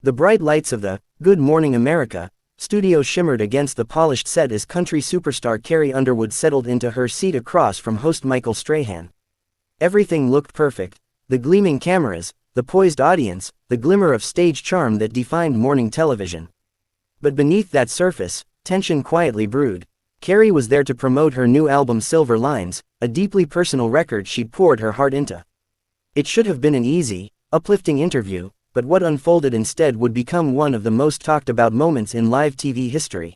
The bright lights of the Good Morning America studio shimmered against the polished set as country superstar Carrie Underwood settled into her seat across from host Michael Strahan. Everything looked perfect: the gleaming cameras, the poised audience, the glimmer of stage charm that defined morning television. But beneath that surface, tension quietly brewed. Carrie was there to promote her new album Silver Lines, a deeply personal record she'd poured her heart into. It should have been an easy, uplifting interview, but what unfolded instead would become one of the most talked about moments in live TV history.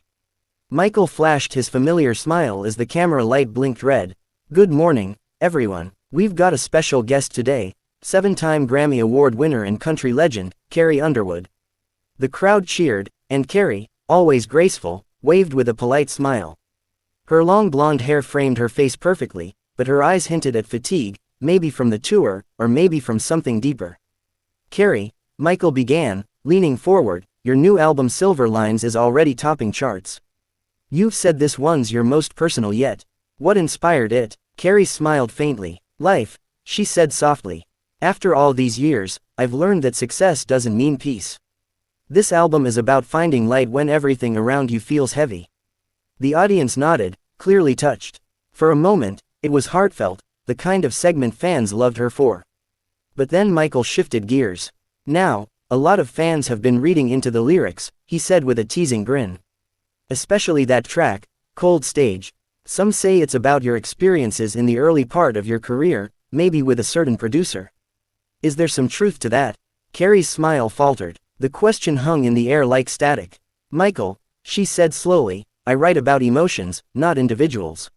Michael flashed his familiar smile as the camera light blinked red. "Good morning, everyone. We've got a special guest today, 7-time Grammy Award winner and country legend, Carrie Underwood." The crowd cheered, and Carrie, always graceful, waved with a polite smile. Her long blonde hair framed her face perfectly, but her eyes hinted at fatigue, maybe from the tour, or maybe from something deeper. "Carrie," Michael began, leaning forward, "your new album Silver Lines is already topping charts. You've said this one's your most personal yet. What inspired it?" Carrie smiled faintly. "Life," she said softly. "After all these years, I've learned that success doesn't mean peace. This album is about finding light when everything around you feels heavy." The audience nodded, clearly touched. For a moment, it was heartfelt, the kind of segment fans loved her for. But then Michael shifted gears. "Now, a lot of fans have been reading into the lyrics," he said with a teasing grin. "Especially that track, Cold Stage. Some say it's about your experiences in the early part of your career, maybe with a certain producer. Is there some truth to that?" Carrie's smile faltered. The question hung in the air like static. "Michael," she said slowly, "I write about emotions, not individuals.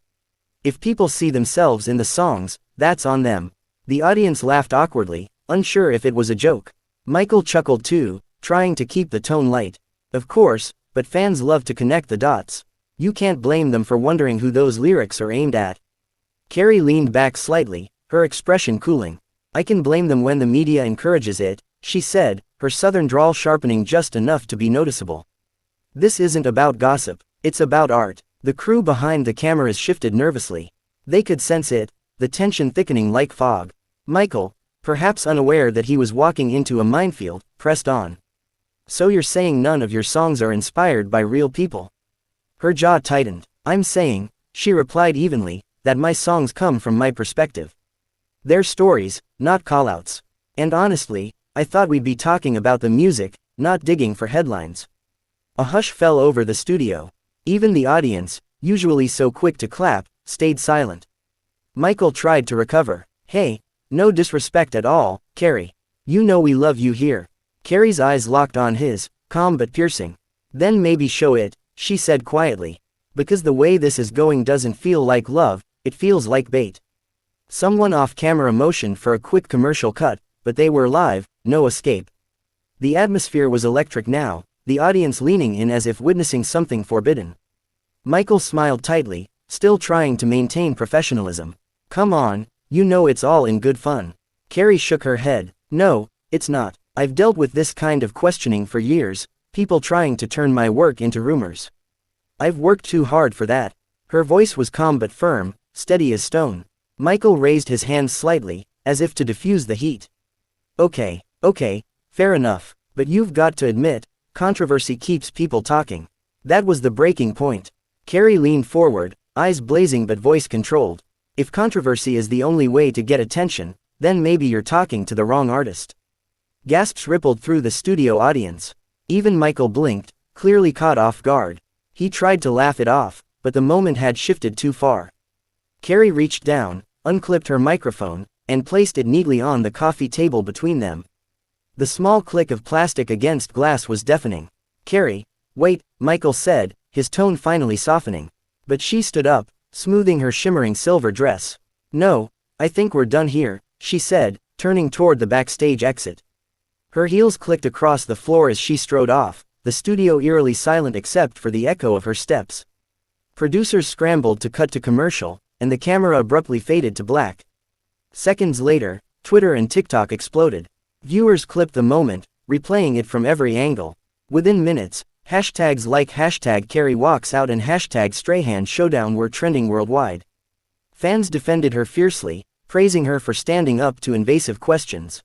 If people see themselves in the songs, that's on them." The audience laughed awkwardly, unsure if it was a joke. Michael chuckled too, trying to keep the tone light. "Of course, but fans love to connect the dots. You can't blame them for wondering who those lyrics are aimed at." Carrie leaned back slightly, her expression cooling. "I can blame them when the media encourages it," she said, her southern drawl sharpening just enough to be noticeable. "This isn't about gossip, it's about art." The crew behind the cameras shifted nervously. They could sense it, the tension thickening like fog. Michael, perhaps unaware that he was walking into a minefield, pressed on. "So you're saying none of your songs are inspired by real people?" Her jaw tightened. "I'm saying," she replied evenly, "that my songs come from my perspective. They're stories, not callouts. And honestly, I thought we'd be talking about the music, not digging for headlines." A hush fell over the studio. Even the audience, usually so quick to clap, stayed silent. Michael tried to recover. "Hey, no disrespect at all, Carrie. You know we love you here." Carrie's eyes locked on his, calm but piercing. "Then maybe show it," she said quietly. "Because the way this is going doesn't feel like love, it feels like bait." Someone off-camera motioned for a quick commercial cut, but they were live, no escape. The atmosphere was electric now, the audience leaning in as if witnessing something forbidden. Michael smiled tightly, still trying to maintain professionalism. "Come on, you know it's all in good fun." Carrie shook her head. "No, it's not. I've dealt with this kind of questioning for years, people trying to turn my work into rumors. I've worked too hard for that." Her voice was calm but firm, steady as stone. Michael raised his hands slightly, as if to diffuse the heat. Okay, fair enough, but you've got to admit, controversy keeps people talking." That was the breaking point. Carrie leaned forward, eyes blazing but voice controlled. "If controversy is the only way to get attention, then maybe you're talking to the wrong artist." Gasps rippled through the studio audience. Even Michael blinked, clearly caught off guard. He tried to laugh it off, but the moment had shifted too far. Carrie reached down, unclipped her microphone, and placed it neatly on the coffee table between them. The small click of plastic against glass was deafening. "Carrie, wait," Michael said, his tone finally softening. But she stood up, smoothing her shimmering silver dress. "No, I think we're done here," she said, turning toward the backstage exit. Her heels clicked across the floor as she strode off, the studio eerily silent except for the echo of her steps. Producers scrambled to cut to commercial, and the camera abruptly faded to black. Seconds later, Twitter and TikTok exploded. Viewers clipped the moment, replaying it from every angle. Within minutes, hashtags like #CarrieWalksOut and #StrahanShowdown were trending worldwide. Fans defended her fiercely, praising her for standing up to invasive questions.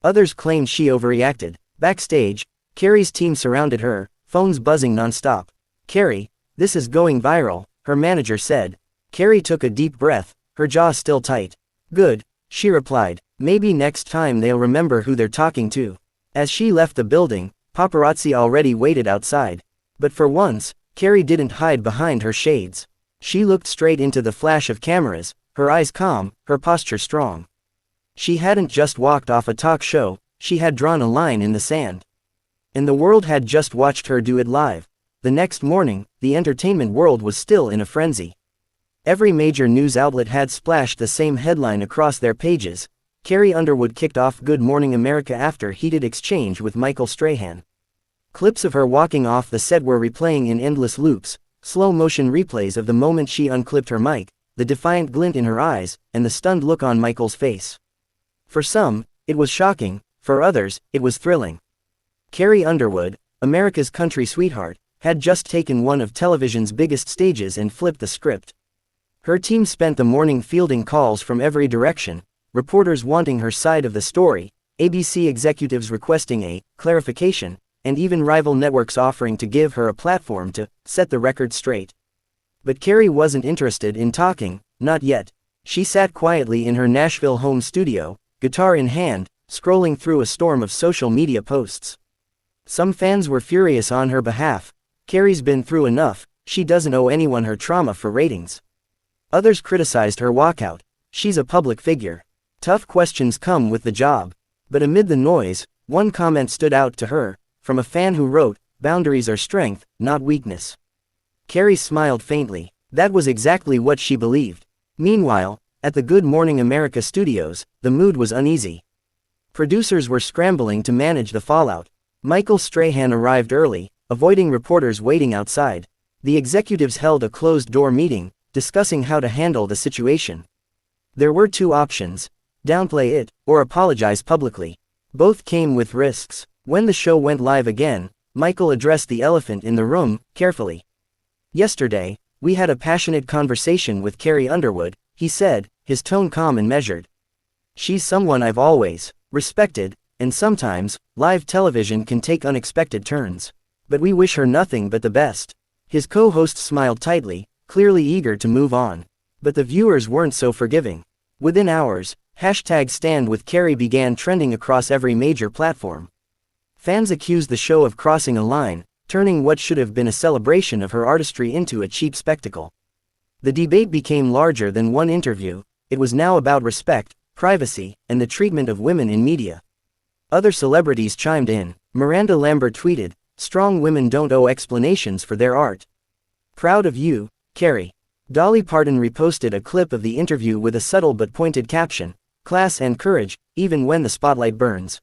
Others claimed she overreacted. Backstage, Carrie's team surrounded her, phones buzzing non-stop. "Carrie, this is going viral," her manager said. Carrie took a deep breath, her jaw still tight. "Good," she replied. "Maybe next time they'll remember who they're talking to." As she left the building, paparazzi already waited outside. But for once, Carrie didn't hide behind her shades. She looked straight into the flash of cameras, her eyes calm, her posture strong. She hadn't just walked off a talk show, she had drawn a line in the sand. And the world had just watched her do it live. The next morning, the entertainment world was still in a frenzy. Every major news outlet had splashed the same headline across their pages. Carrie Underwood kicked off Good Morning America after heated exchange with Michael Strahan. Clips of her walking off the set were replaying in endless loops, slow-motion replays of the moment she unclipped her mic, the defiant glint in her eyes, and the stunned look on Michael's face. For some, it was shocking, for others, it was thrilling. Carrie Underwood, America's country sweetheart, had just taken one of television's biggest stages and flipped the script. Her team spent the morning fielding calls from every direction, reporters wanting her side of the story, ABC executives requesting a clarification, and even rival networks offering to give her a platform to set the record straight. But Carrie wasn't interested in talking, not yet. She sat quietly in her Nashville home studio, guitar in hand, scrolling through a storm of social media posts. Some fans were furious on her behalf. "Carrie's been through enough, she doesn't owe anyone her trauma for ratings." Others criticized her walkout. "She's a public figure. Tough questions come with the job." But amid the noise, one comment stood out to her, from a fan who wrote, "Boundaries are strength, not weakness." Carrie smiled faintly. That was exactly what she believed. Meanwhile, at the Good Morning America studios, the mood was uneasy. Producers were scrambling to manage the fallout. Michael Strahan arrived early, avoiding reporters waiting outside. The executives held a closed-door meeting, discussing how to handle the situation. There were two options: downplay it, or apologize publicly. Both came with risks. When the show went live again, Michael addressed the elephant in the room, carefully. "Yesterday, we had a passionate conversation with Carrie Underwood," he said, his tone calm and measured. "She's someone I've always respected, and sometimes, live television can take unexpected turns. But we wish her nothing but the best." His co-host smiled tightly, clearly eager to move on. But the viewers weren't so forgiving. Within hours, #StandWithCarrie began trending across every major platform. Fans accused the show of crossing a line, turning what should have been a celebration of her artistry into a cheap spectacle. The debate became larger than one interview. It was now about respect, privacy, and the treatment of women in media. Other celebrities chimed in. Miranda Lambert tweeted, "Strong women don't owe explanations for their art. Proud of you, Carrie." Dolly Parton reposted a clip of the interview with a subtle but pointed caption, "Class and courage, even when the spotlight burns."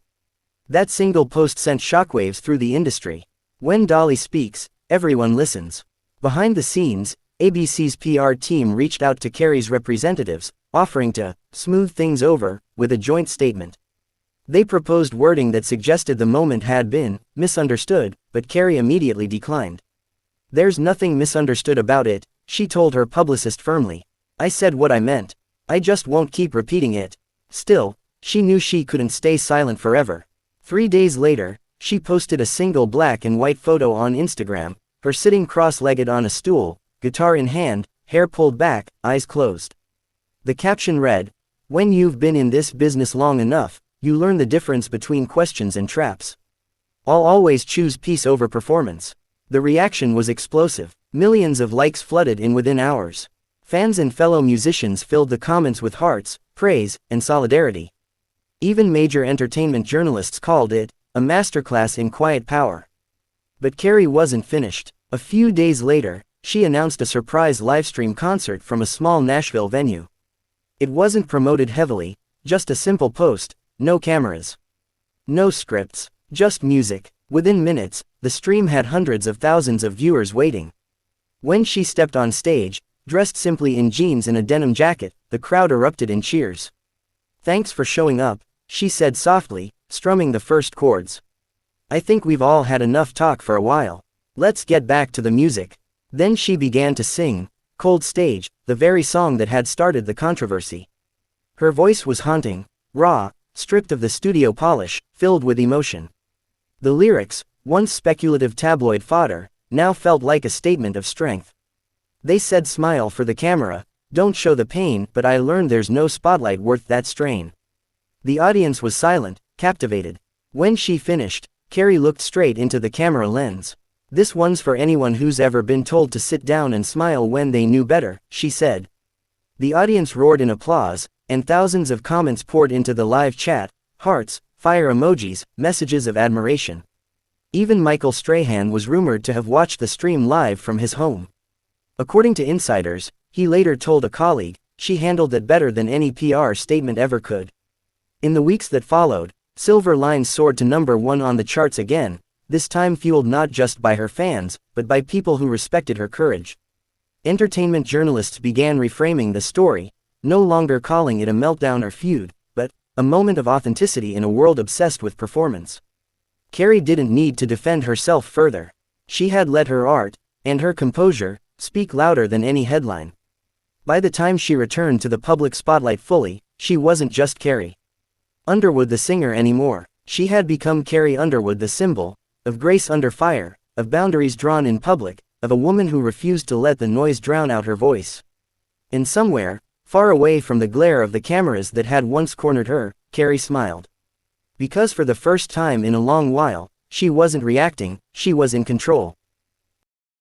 That single post sent shockwaves through the industry. When Dolly speaks, everyone listens. Behind the scenes, ABC's PR team reached out to Carrie's representatives, offering to smooth things over with a joint statement. They proposed wording that suggested the moment had been misunderstood, but Carrie immediately declined. "There's nothing misunderstood about it," she told her publicist firmly. "I said what I meant. I just won't keep repeating it." Still, she knew she couldn't stay silent forever. 3 days later, she posted a single black and white photo on Instagram, her sitting cross-legged on a stool, guitar in hand, hair pulled back, eyes closed. The caption read, "When you've been in this business long enough, you learn the difference between questions and traps. I'll always choose peace over performance." The reaction was explosive. Millions of likes flooded in within hours. Fans and fellow musicians filled the comments with hearts, praise, and solidarity. Even major entertainment journalists called it a masterclass in quiet power. But Carrie wasn't finished. A few days later, she announced a surprise livestream concert from a small Nashville venue. It wasn't promoted heavily, just a simple post, no cameras, no scripts, just music. Within minutes, the stream had hundreds of thousands of viewers waiting. When she stepped on stage, dressed simply in jeans and a denim jacket, the crowd erupted in cheers. "Thanks for showing up," she said softly, strumming the first chords. "I think we've all had enough talk for a while. Let's get back to the music." Then she began to sing, "Cold Stage," the very song that had started the controversy. Her voice was haunting, raw, stripped of the studio polish, filled with emotion. The lyrics, once speculative tabloid fodder, now felt like a statement of strength. They said smile for the camera, don't show the pain, but I learned there's no spotlight worth that strain. The audience was silent, captivated. When she finished, Carrie looked straight into the camera lens. This one's for anyone who's ever been told to sit down and smile when they knew better, she said. The audience roared in applause, and thousands of comments poured into the live chat, hearts, fire emojis, messages of admiration. Even Michael Strahan was rumored to have watched the stream live from his home. According to insiders, he later told a colleague, she handled that better than any PR statement ever could. In the weeks that followed, Silver Lines soared to #1 on the charts again, this time fueled not just by her fans, but by people who respected her courage. Entertainment journalists began reframing the story, no longer calling it a meltdown or feud, but a moment of authenticity in a world obsessed with performance. Carrie didn't need to defend herself further. She had let her art, and her composure, speak louder than any headline. By the time she returned to the public spotlight fully, she wasn't just Carrie Underwood the singer anymore. She had become Carrie Underwood, the symbol of grace under fire, of boundaries drawn in public, of a woman who refused to let the noise drown out her voice. And somewhere, far away from the glare of the cameras that had once cornered her, Carrie smiled. Because for the first time in a long while, she wasn't reacting, she was in control.